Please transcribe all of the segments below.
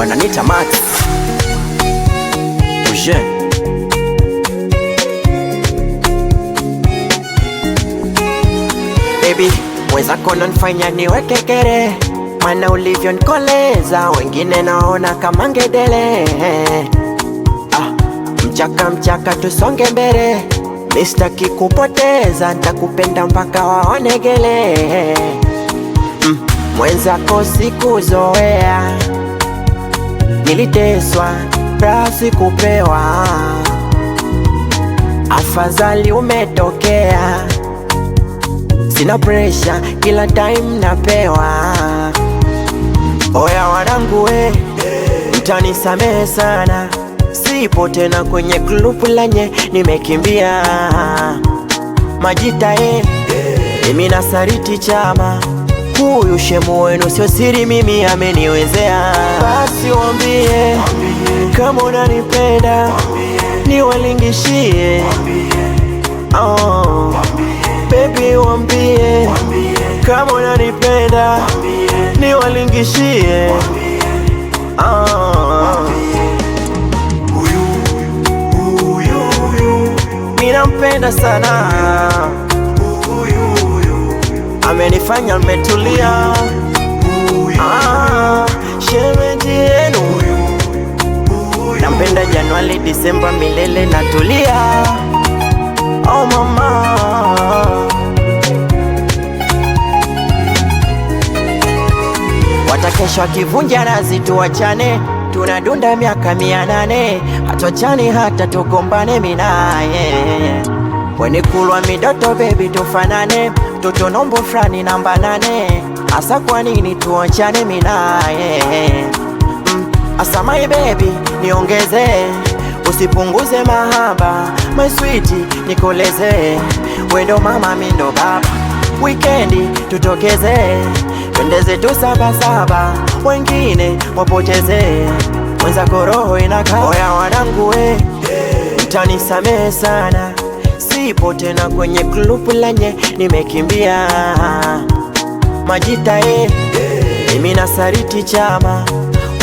wananiita Max Uje. Baby, mwenzako nanifanya niweke kere, mana ulivyo nikoleza, wengine naona kama ngedele. Mchaka mchaka tusonge mbele, mistaki kupoteza, nitakupenda mpaka waonegele. Mwenzako sikuzoea, niliteswa raha sikupewa, afadhali umetokea, sina pressure kila time napewa. Oya wanangu we, mtanisamehe sana, sipo tena kwenye klubu lanye, nimekimbia Majita mimi nasariti chama, huyu shemu wenu sio siri, mimi ameniwezea. Basi wambie kama unanipenda, niwalingishie. Baby wambie kama unanipenda, niwalingishie. Minampenda sana, amenifanya nimetulia. Shemeji yenu nampenda, Januari Disemba milele natulia. Oh mama, watakesho akivunja razi tuachane, tunadunda miaka 800, hatuachani hata tugombane minaye. Weni kulwa midoto baby tufanane, toto nombo frani namba 8, asa kwa nini tuachane minaye? Asa my baby niongeze, usipunguze mahaba, my sweetie nikoleze, wendo mama mindo baba, weekendi tutokeze, twendeze tu saba, wengine wapoteze, mwenzako roho inakaa. Oya wanangu we, mtanisamehe sana, sipo tena kwenye klubu lanye, nimekimbia Majita mimi nasariti chama,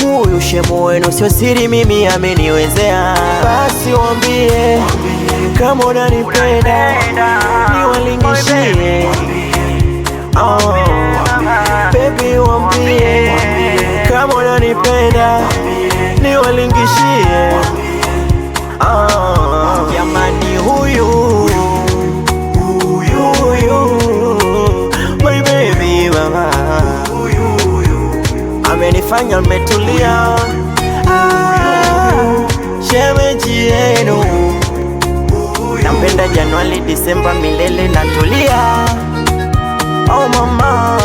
huyu shemu wenu sio siri, mimi ameniwezea. Basi wambie kama unanipenda, niwalingishie. Baby wambie kama unanipenda, niwalingishie. Jamani huyu my baby mama, amenifanya nimetulia. Shemeji yenu nampenda, Januari Disemba milele natulia. Oh mama.